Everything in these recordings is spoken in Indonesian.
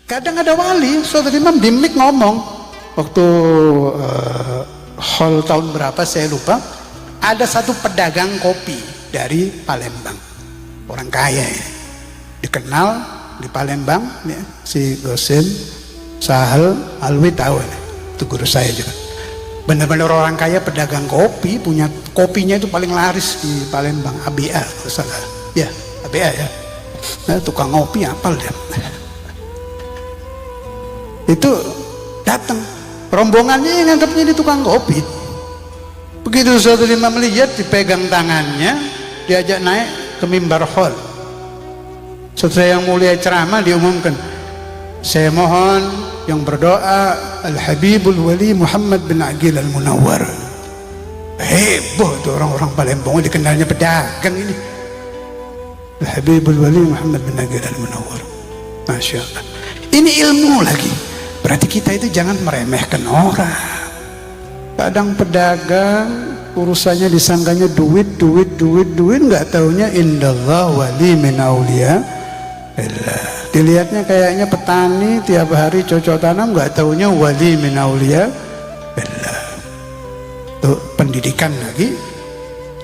Kadang ada wali, suatu imam di mic ngomong waktu hall tahun berapa saya lupa, ada satu pedagang kopi dari Palembang, orang kaya ya, dikenal di Palembang ya, si Gosim Sahal Alwi tahu ya, itu guru saya juga, benar-benar orang kaya pedagang kopi, punya kopinya itu paling laris di Palembang, ABA kalau salah ya, ABA ya, nah, tukang kopi apal dia. Itu datang rombongannya yang nganggapnya di tukang kopi. Begitu suatu imam melihat, dipegang tangannya, diajak naik ke mimbar hall. Setelah yang mulia ceramah diumumkan, saya mohon yang berdoa Al-Habibul Wali Muhammad bin Aqil Al-Munawwar. Heboh tuh orang-orang Palembang, dikenalnya pedagang ini. Al-Habibul Wali Muhammad bin Aqil Al-Munawwar. Masya Allah. Ini ilmu lagi. Berarti kita itu jangan meremehkan orang. Kadang pedagang urusannya disangkanya duit, nggak taunya indallah wali min auliya illah. Dilihatnya kayaknya petani tiap hari cocok tanam, nggak taunya wali min auliya illah. Tuh pendidikan lagi,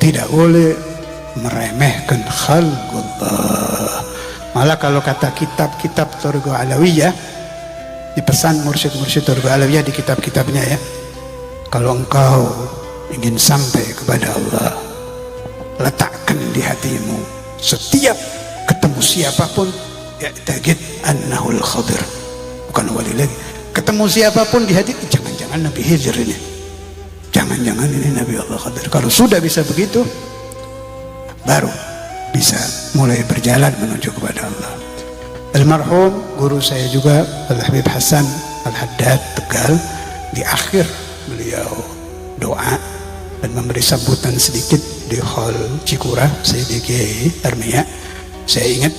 tidak boleh meremehkan khalqullah. Malah kalau kata kitab-kitab Thurga Alawiyah, dipesan mursyid-mursyid Thurga Alawiyah di kitab-kitabnya ya, kalau engkau ingin sampai kepada Allah, letakkan di hatimu setiap ketemu siapapun i'taqid annahul Khadir, bukan wali lagi, ketemu siapapun di hati, jangan-jangan Nabi Hijr ini, jangan-jangan ini Nabi Allah Khadir. Kalau sudah bisa begitu, baru bisa mulai berjalan menuju kepada Allah. Almarhum guru saya juga Al-Habib Hasan Al-Haddad Tegal, di akhir beliau doa dan memberi sambutan sedikit di hall Cikura CDG Armia. Saya ingat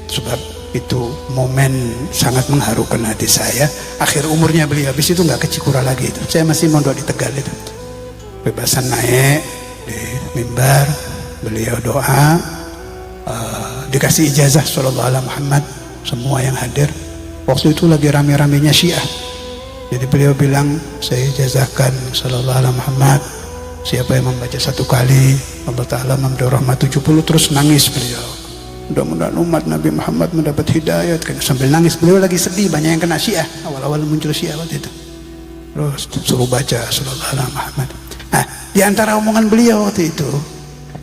sebab itu momen sangat mengharukan hati saya. Akhir umurnya beliau, habis itu nggak ke Cikura lagi itu. Saya masih mondok di Tegal itu. Bebasan naik di mimbar, beliau doa, dikasih ijazah sallallahu alaihi Muhammad. Semua yang hadir waktu itu lagi rame-ramenya Syiah, jadi beliau bilang, saya ijazahkan sallallahu alaihi Muhammad, siapa yang membaca satu kali Allah Ta'ala memberi rahmat 70, terus nangis beliau, mudah-mudahan umat Nabi Muhammad mendapat hidayat, sambil nangis. Beliau lagi sedih, banyak yang kena Syiah, awal-awal muncul Syiah waktu itu, terus suruh baca sallallahu alaihi Muhammad. Nah, di antara omongan beliau waktu itu,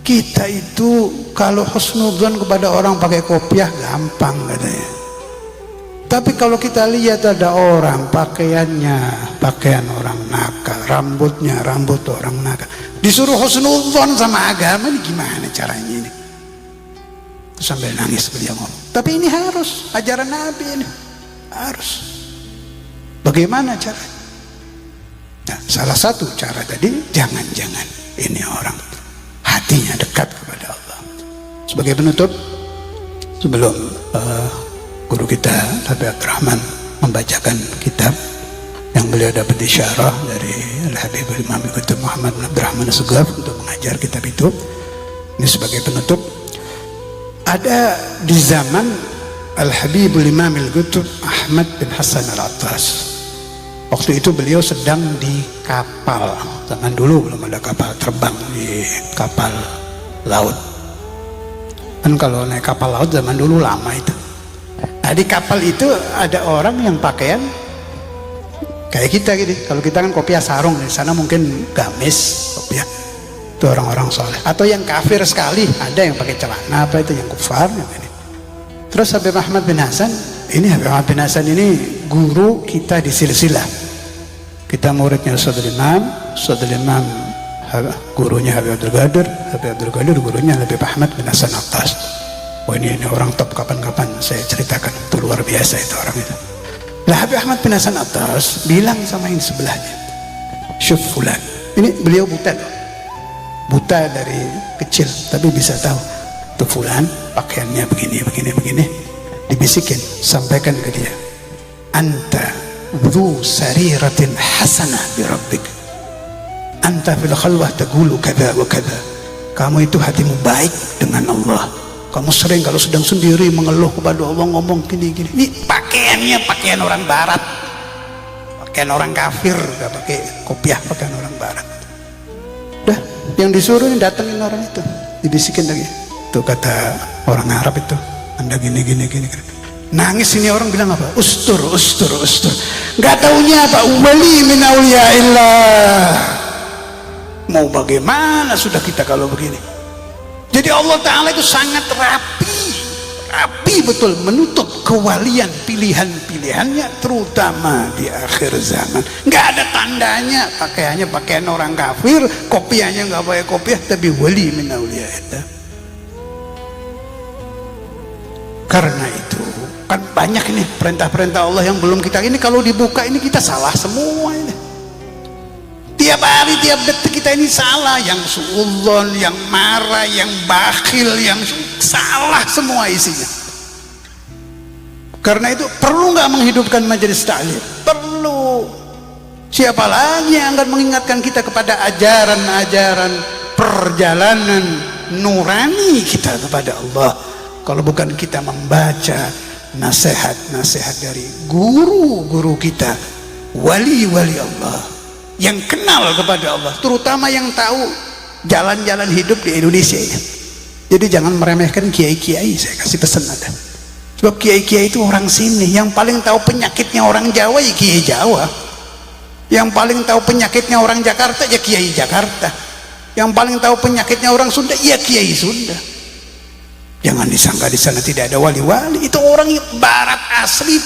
kita itu kalau husnudzon kepada orang pakai kopiah gampang katanya. Tapi kalau kita lihat ada orang pakaiannya pakaian orang nakal, rambutnya rambut orang nakal, disuruh husnudzon sama agama, ini gimana caranya ini? Sambil nangis beliau ngomong. Tapi ini harus ajaran Nabi ini, harus. Bagaimana caranya? Nah, salah satu cara tadi, jangan-jangan ini orang hatinya dekat kepada Allah. Sebagai penutup, sebelum guru kita Habib Abdurrahman membacakan kitab yang beliau dapat isyarah dari Al-Habib Imam Al-Qutub Muhammad bin Abdurrahman As-Sughaf untuk mengajar kitab itu, ini sebagai penutup, ada di zaman Al-Habib Imam Al-Qutub Ahmad bin Hasan Al-Attas. Waktu itu beliau sedang di kapal, zaman dulu belum ada kapal terbang, di kapal laut. Kan kalau naik kapal laut zaman dulu lama itu. Nah, di kapal itu ada orang yang pakaian kayak kita gitu. Kalau kita kan kopiah sarung, di sana mungkin gamis kopiah. Itu orang-orang soleh. Atau yang kafir sekali, ada yang pakai celana apa itu, yang kufar yang ini. Terus Habib Ahmad bin Hasan, ini Habib Ahmad bin Hasan ini guru kita di silsilah. Kita muridnya Saudara Imam gurunya Habib Abdul Qadir gurunya Habib Ahmad bin Hasan Attas. Wah, ini orang top, kapan-kapan saya ceritakan, itu luar biasa itu orang itu. Nah, Habib Ahmad bin Hasan Attas bilang sama yang sebelahnya, syuf fulan, ini beliau buta dari kecil, tapi bisa tahu tuh fulan pakaiannya begini, dibisikin, sampaikan ke dia, anta dhu sariratin hasanah bi rabbik, anta fil khalwah taqulu kada wa kada, kamu itu hatimu baik dengan Allah, kamu sering kalau sedang sendiri mengeluh kepada Allah, ngomong gini-gini. Ini pakaiannya pakaian orang barat, pakaian orang kafir, gak pakai kopiah, pakaian orang barat. Udah, yang disuruh ini datengin orang itu, dibisikin lagi. Tuh kata orang Arab itu, Anda gini. Nangis ini orang bilang apa? Ustur. Gak taunya apa? Wali min auliyaillah. Mau bagaimana sudah kita kalau begini? Jadi Allah Ta'ala itu sangat rapi betul menutup kewalian pilihan-pilihannya, terutama di akhir zaman. Gak ada tandanya, pakaiannya pakaian orang kafir, kopiahnya gak pakai kopiah, tapi wali min auliyaillah. Karena itu kan banyak ini perintah-perintah Allah yang belum kita, ini kalau dibuka ini kita salah semua ini. Tiap hari, tiap detik kita ini salah, yang suudzon, yang marah, yang bakhil, yang salah semua isinya. Karena itu perlu nggak menghidupkan majelis taklim? Perlu. Siapa lagi yang akan mengingatkan kita kepada ajaran-ajaran perjalanan nurani kita kepada Allah, kalau bukan kita membaca nasihat-nasihat dari guru-guru kita, wali-wali Allah yang kenal kepada Allah, terutama yang tahu jalan-jalan hidup di Indonesia ini. Jadi jangan meremehkan kiai-kiai, saya kasih pesan ada. Sebab kiai-kiai itu orang sini, yang paling tahu penyakitnya orang Jawa ya kiai Jawa, yang paling tahu penyakitnya orang Jakarta ya kiai Jakarta, yang paling tahu penyakitnya orang Sunda ya kiai Sunda. Jangan disangka di sana tidak ada wali-wali, itu orang barat asli,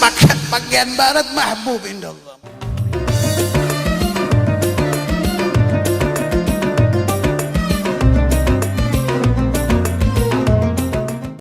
pakaian barat mahbub indallah.